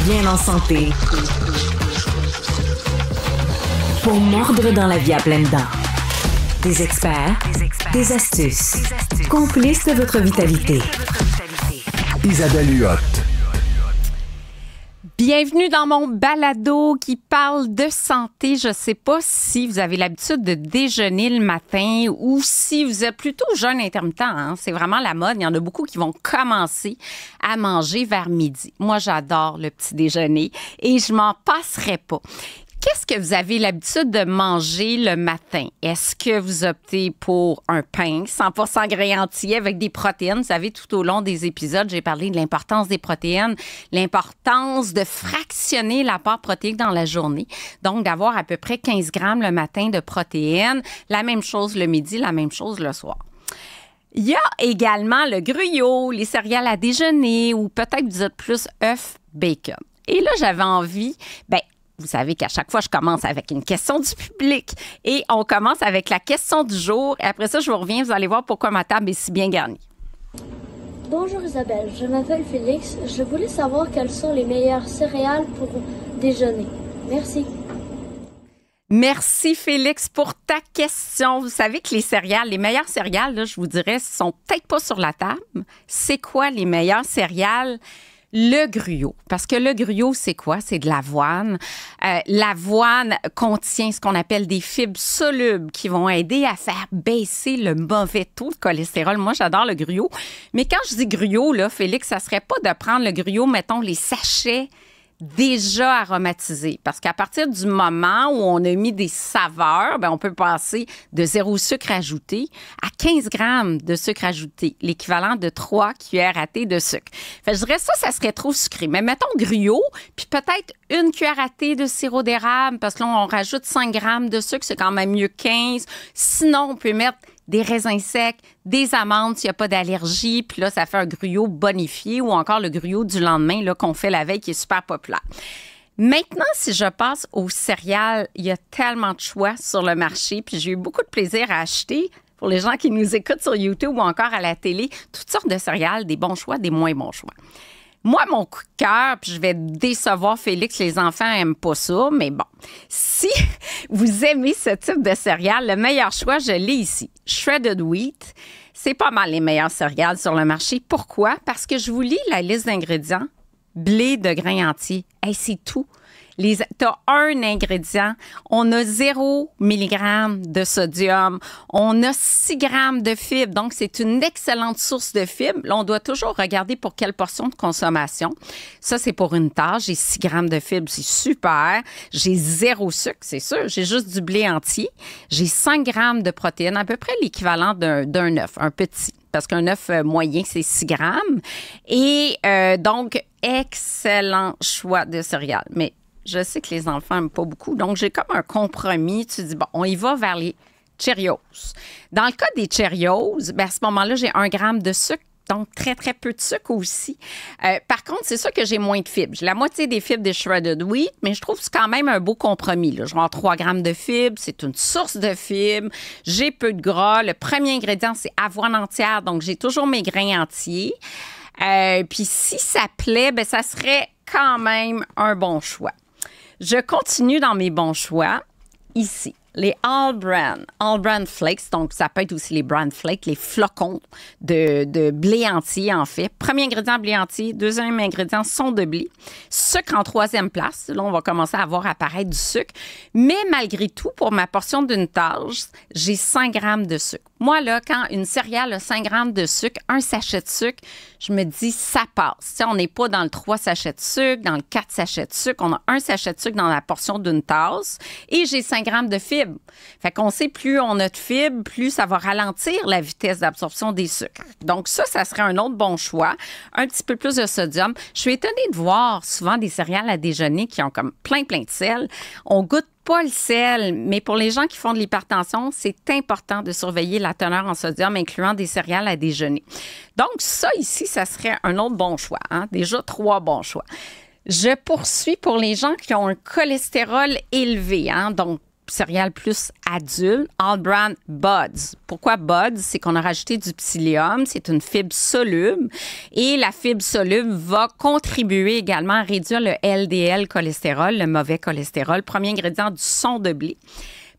bien en santé. Pour mordre dans la vie à pleines dents. Des experts, des astuces, complices de votre vitalité. Isabelle Huot. Bienvenue dans mon balado qui parle de santé. Je ne sais pas si vous avez l'habitude de déjeuner le matin ou si vous êtes plutôt jeûne intermittent. C'est vraiment la mode. Il y en a beaucoup qui vont commencer à manger vers midi. Moi, j'adore le petit déjeuner et je m'en passerai pas. Qu'est-ce que vous avez l'habitude de manger le matin? Est-ce que vous optez pour un pain 100% grain entier avec des protéines? Vous savez, tout au long des épisodes, j'ai parlé de l'importance des protéines, l'importance de fractionner l'apport protéique dans la journée. Donc, d'avoir à peu près 15 grammes le matin de protéines. La même chose le midi, la même chose le soir. Il y a également le gruyot, les céréales à déjeuner ou peut-être vous êtes plus œuf, bacon. Et là, j'avais envie, vous savez qu'à chaque fois, je commence avec une question du public. Et on commence avec la question du jour. Et après ça, je vous reviens. Vous allez voir pourquoi ma table est si bien garnie. Bonjour Isabelle, je m'appelle Félix. Je voulais savoir quelles sont les meilleures céréales pour déjeuner. Merci. Merci Félix pour ta question. Vous savez que les meilleures céréales, là, je vous dirais, sont peut-être pas sur la table. C'est quoi les meilleures céréales? Le gruyot. Parce que le gruyot, c'est quoi? C'est de l'avoine. L'avoine contient ce qu'on appelle des fibres solubles qui vont aider à faire baisser le mauvais taux de cholestérol. Moi, j'adore le gruyot. Mais quand je dis gruyot, là, Félix, ça serait pas de prendre le gruyot, mettons, les sachets déjà aromatisés. Parce qu'à partir du moment où on a mis des saveurs, on peut passer de 0 sucre ajouté à 15 grammes de sucre ajouté, l'équivalent de 3 cuillères à thé de sucre. Fait que je dirais ça serait trop sucré. Mais mettons gruyot, puis peut-être une cuillère à thé de sirop d'érable, parce que là, on rajoute 5 grammes de sucre, c'est quand même mieux que 15. Sinon, on peut mettre des raisins secs, des amandes s'il n'y a pas d'allergie, puis là, ça fait un gruyot bonifié ou encore le gruyot du lendemain là, qu'on fait la veille qui est super populaire. Maintenant, si je passe aux céréales, il y a tellement de choix sur le marché, puis j'ai eu beaucoup de plaisir à acheter pour les gens qui nous écoutent sur YouTube ou encore à la télé, toutes sortes de céréales, des bons choix, des moins bons choix. Moi, mon coup de cœur, puis je vais décevoir Félix, les enfants n'aiment pas ça, mais bon, si vous aimez ce type de céréales, le meilleur choix, je l'ai ici. Shredded Wheat, c'est pas mal les meilleures céréales sur le marché. Pourquoi? Parce que je vous lis la liste d'ingrédients. Blé de grain entier. Hey, c'est tout. T'as un ingrédient, on a 0 mg de sodium, on a 6 grammes de fibres, donc c'est une excellente source de fibres. Là, on doit toujours regarder pour quelle portion de consommation. Ça, c'est pour une tâche. J'ai 6 grammes de fibres, c'est super. J'ai 0 sucre, c'est sûr. J'ai juste du blé entier. J'ai 5 grammes de protéines, à peu près l'équivalent d'un œuf, un petit. Parce qu'un œuf moyen, c'est 6 grammes. Et donc, excellent choix de céréales. Mais je sais que les enfants n'aiment pas beaucoup. Donc, j'ai comme un compromis. Tu dis, bon, on y va vers les Cheerios. Dans le cas des Cheerios, à ce moment-là, j'ai 1 gramme de sucre. Donc, très, très peu de sucre aussi. Par contre, c'est sûr que j'ai moins de fibres. J'ai la moitié des fibres des Shredded Wheat, mais je trouve que c'est quand même un beau compromis. Là. Je vais avoir 3 grammes de fibres. C'est une source de fibres. J'ai peu de gras. Le premier ingrédient, c'est avoine entière. Donc, j'ai toujours mes grains entiers. Puis, si ça plaît, ça serait quand même un bon choix. Je continue dans mes bons choix. Ici, les All-Bran Flakes. Donc, ça peut être aussi les Bran Flakes, les flocons de blé entier, en fait. Premier ingrédient, blé entier. Deuxième ingrédient, son de blé. Sucre en 3e place. Là, on va commencer à voir apparaître du sucre. Mais malgré tout, pour ma portion d'une tâche, j'ai 5 grammes de sucre. Moi, là, quand une céréale a 5 grammes de sucre, un sachet de sucre, je me dis, ça passe. T'sais, on n'est pas dans le 3 sachets de sucre, dans le 4 sachets de sucre. On a un sachet de sucre dans la portion d'une tasse et j'ai 5 grammes de fibres. Fait qu'on sait, plus on a de fibres, plus ça va ralentir la vitesse d'absorption des sucres. Donc ça serait un autre bon choix. Un petit peu plus de sodium. Je suis étonnée de voir souvent des céréales à déjeuner qui ont comme plein de sel. On goûte pas le sel, mais pour les gens qui font de l'hypertension, c'est important de surveiller la teneur en sodium, incluant des céréales à déjeuner. Donc, ça ici, ça serait un autre bon choix. Déjà, 3 bons choix. Je poursuis pour les gens qui ont un cholestérol élevé. Donc, céréales plus adultes, All Bran Buds. Pourquoi Buds? C'est qu'on a rajouté du psyllium, c'est une fibre soluble et la fibre soluble va contribuer également à réduire le LDL cholestérol, le mauvais cholestérol, premier ingrédient du son de blé.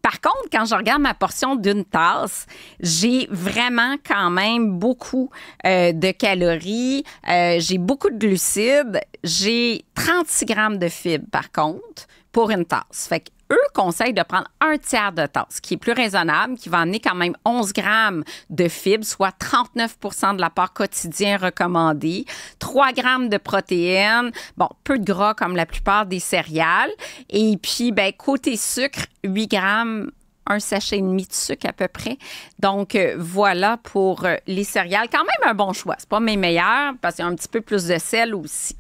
Par contre, quand je regarde ma portion d'une tasse, j'ai vraiment quand même beaucoup de calories, j'ai beaucoup de glucides, j'ai 36 grammes de fibres par contre pour une tasse. Fait que eux conseillent de prendre un tiers de tasse, qui est plus raisonnable, qui va amener quand même 11 grammes de fibres, soit 39 de l'apport quotidien recommandé, 3 grammes de protéines, bon, peu de gras comme la plupart des céréales. Et puis, ben, côté sucre, 8 grammes, un sachet et demi de sucre à peu près. Donc, voilà pour les céréales. Quand même un bon choix. C'est pas mes meilleurs parce qu'il y a un petit peu plus de sel aussi.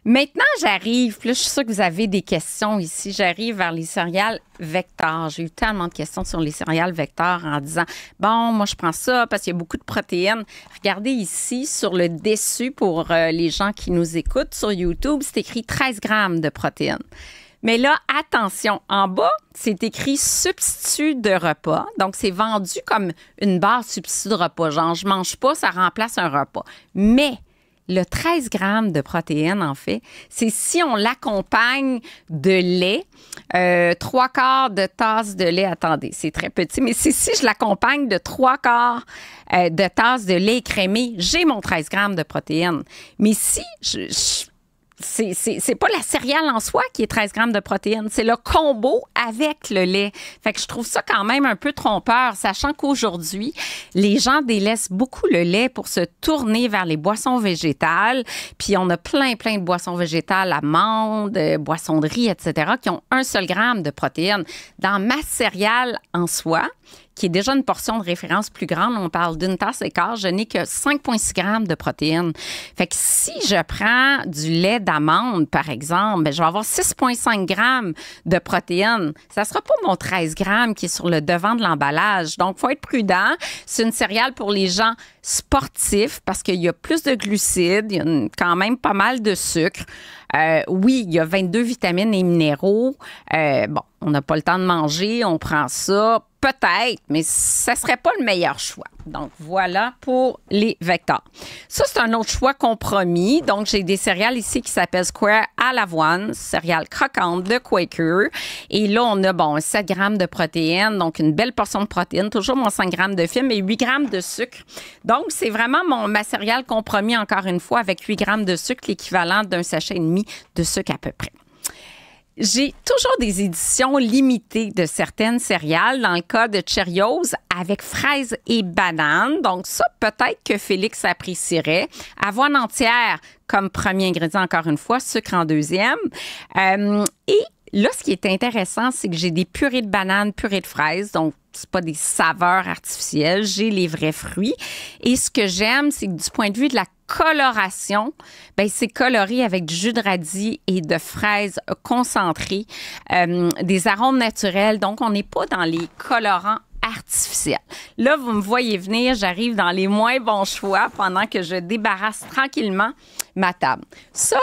Maintenant, j'arrive, puis là, je suis sûre que vous avez des questions ici. J'arrive vers les céréales Vector. J'ai eu tellement de questions sur les céréales Vector en disant, bon, moi, je prends ça parce qu'il y a beaucoup de protéines. Regardez ici, sur le dessus, pour les gens qui nous écoutent sur YouTube, c'est écrit 13 grammes de protéines. Mais là, attention, en bas, c'est écrit substitut de repas. Donc, c'est vendu comme une barre substitut de repas. Genre, je mange pas, ça remplace un repas. Mais le 13 grammes de protéines, en fait, c'est si on l'accompagne de lait, 3/4 de tasse de lait. Attendez, c'est très petit, mais c'est si je l'accompagne de 3/4 de tasse de lait écrémé, j'ai mon 13 grammes de protéines. Mais si c'est pas la céréale en soi qui est 13 grammes de protéines, c'est le combo avec le lait. Fait que je trouve ça quand même un peu trompeur, sachant qu'aujourd'hui, les gens délaissent beaucoup le lait pour se tourner vers les boissons végétales. Puis on a plein de boissons végétales, amandes, boissons de riz, etc., qui ont 1 seul gramme de protéines. Dans ma céréale en soi, qui est déjà une portion de référence plus grande, on parle d'une tasse et quart, je n'ai que 5,6 grammes de protéines. Fait que si je prends du lait d'amande, par exemple, ben, je vais avoir 6,5 grammes de protéines. Ça ne sera pas mon 13 grammes qui est sur le devant de l'emballage. Donc, il faut être prudent. C'est une céréale pour les gens sportifs parce qu'il y a plus de glucides, il y a quand même pas mal de sucre. Oui, il y a 22 vitamines et minéraux. Bon, on n'a pas le temps de manger, on prend ça. Peut-être, mais ça ne serait pas le meilleur choix. Donc, voilà pour les Vector. Ça, c'est un autre choix compromis. Donc, j'ai des céréales ici qui s'appellent Square à l'avoine, céréales croquantes de Quaker. Et là, on a, 7 grammes de protéines, donc une belle portion de protéines, toujours mon 5 grammes de fibres et 8 grammes de sucre. Donc, c'est vraiment ma céréale compromis, encore une fois, avec 8 grammes de sucre, l'équivalent d'un sachet et demi de sucre à peu près. J'ai toujours des éditions limitées de certaines céréales, dans le cas de Cheerios, avec fraises et bananes. Donc ça, peut-être que Félix apprécierait. Avoine entière comme premier ingrédient, encore une fois, sucre en deuxième. Et là, ce qui est intéressant, c'est que j'ai des purées de bananes, purées de fraises, donc c'est pas des saveurs artificielles, j'ai les vrais fruits. Et ce que j'aime, c'est que du point de vue de la coloration, ben c'est coloré avec du jus de radis et de fraises concentrées, des arômes naturels. Donc, on n'est pas dans les colorants artificiels. Là, vous me voyez venir, j'arrive dans les moins bons choix pendant que je débarrasse tranquillement ma table. Ça,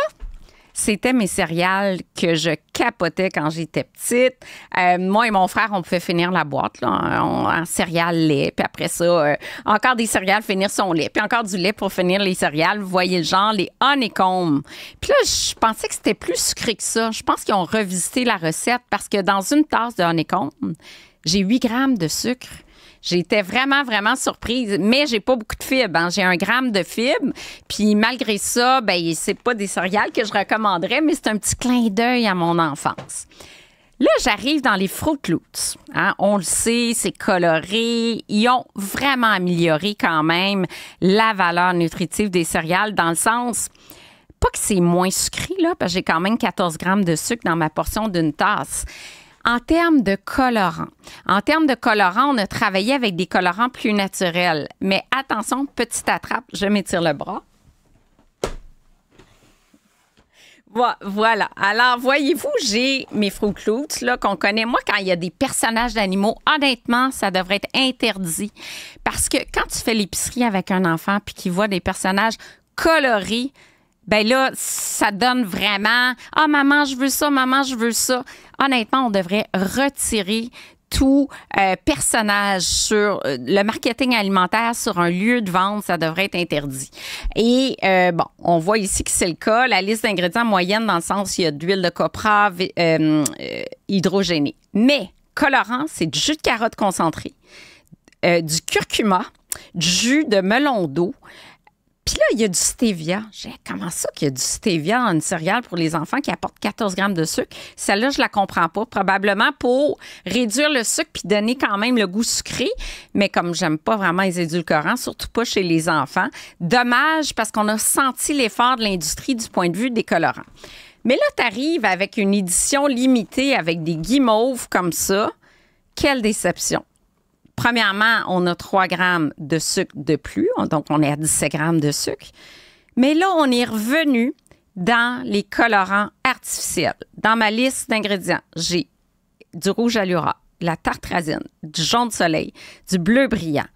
c'était mes céréales que je capotais quand j'étais petite. Moi et mon frère, on pouvait finir la boîte là, en céréales lait. Puis après ça, encore des céréales, finir son lait. Puis encore du lait pour finir les céréales. Vous voyez le genre, les honeycombs. Puis là, je pensais que c'était plus sucré que ça. Je pense qu'ils ont revisité la recette parce que dans une tasse de honeycomb, j'ai 8 grammes de sucre. J'étais vraiment surprise, mais j'ai pas beaucoup de fibres. Hein. J'ai 1 gramme de fibres. Puis malgré ça, ben c'est pas des céréales que je recommanderais, mais c'est un petit clin d'œil à mon enfance. Là, j'arrive dans les Fruit Loops. Hein. On le sait, c'est coloré. Ils ont vraiment amélioré quand même la valeur nutritive des céréales dans le sens... Pas que c'est moins sucré, là, parce que j'ai quand même 14 grammes de sucre dans ma portion d'une tasse. En termes de colorants, on a travaillé avec des colorants plus naturels. Mais attention, petite attrape, je m'étire le bras. Voilà. Alors, voyez-vous, j'ai mes Fruit Loops là, qu'on connaît. Moi, quand il y a des personnages d'animaux, honnêtement, ça devrait être interdit. Parce que quand tu fais l'épicerie avec un enfant puis qu'il voit des personnages colorés, ben là, ça donne vraiment « Ah, maman, je veux ça, maman, je veux ça ». Honnêtement, on devrait retirer tout personnage sur le marketing alimentaire sur un lieu de vente, ça devrait être interdit. Et bon, on voit ici que c'est le cas. La liste d'ingrédients moyenne dans le sens il y a de l'huile de copra hydrogénée. Mais colorant, c'est du jus de carotte concentré, du curcuma, du jus de melon d'eau. Puis là, il y a du stevia. Comment ça qu'il y a du stevia dans une céréale pour les enfants qui apporte 14 grammes de sucre? Celle-là, je la comprends pas. Probablement pour réduire le sucre puis donner quand même le goût sucré. Mais comme j'aime pas vraiment les édulcorants, surtout pas chez les enfants, dommage parce qu'on a senti l'effort de l'industrie du point de vue des colorants. Mais là, tu arrives avec une édition limitée avec des guimauves comme ça. Quelle déception! Premièrement, on a 3 grammes de sucre de plus, donc on est à 17 grammes de sucre. Mais là, on est revenu dans les colorants artificiels. Dans ma liste d'ingrédients, j'ai du rouge allura, de la tartrazine, du jaune de soleil, du bleu brillant.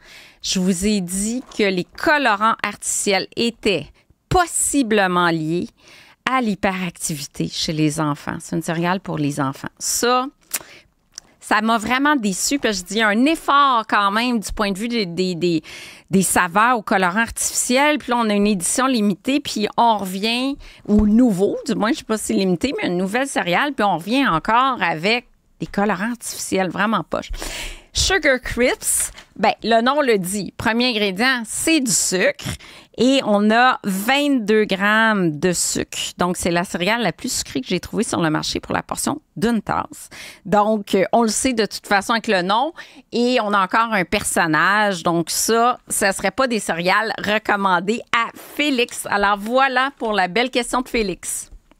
Je vous ai dit que les colorants artificiels étaient possiblement liés à l'hyperactivité chez les enfants. C'est une céréale pour les enfants. Ça m'a vraiment déçue. Puis je dis un effort quand même du point de vue des saveurs aux colorants artificiels. Puis là, on a une édition limitée, puis on revient, ou nouveau, du moins, je ne sais pas si c'est limité, mais une nouvelle céréale, puis on revient encore avec des colorants artificiels, vraiment poche. Sugar Crisps, ben le nom le dit. Premier ingrédient, c'est du sucre. Et on a 22 grammes de sucre. Donc, c'est la céréale la plus sucrée que j'ai trouvée sur le marché pour la portion d'une tasse. Donc, on le sait de toute façon avec le nom. Et on a encore un personnage. Donc, ça ne serait pas des céréales recommandées à Félix. Alors, voilà pour la belle question de Félix.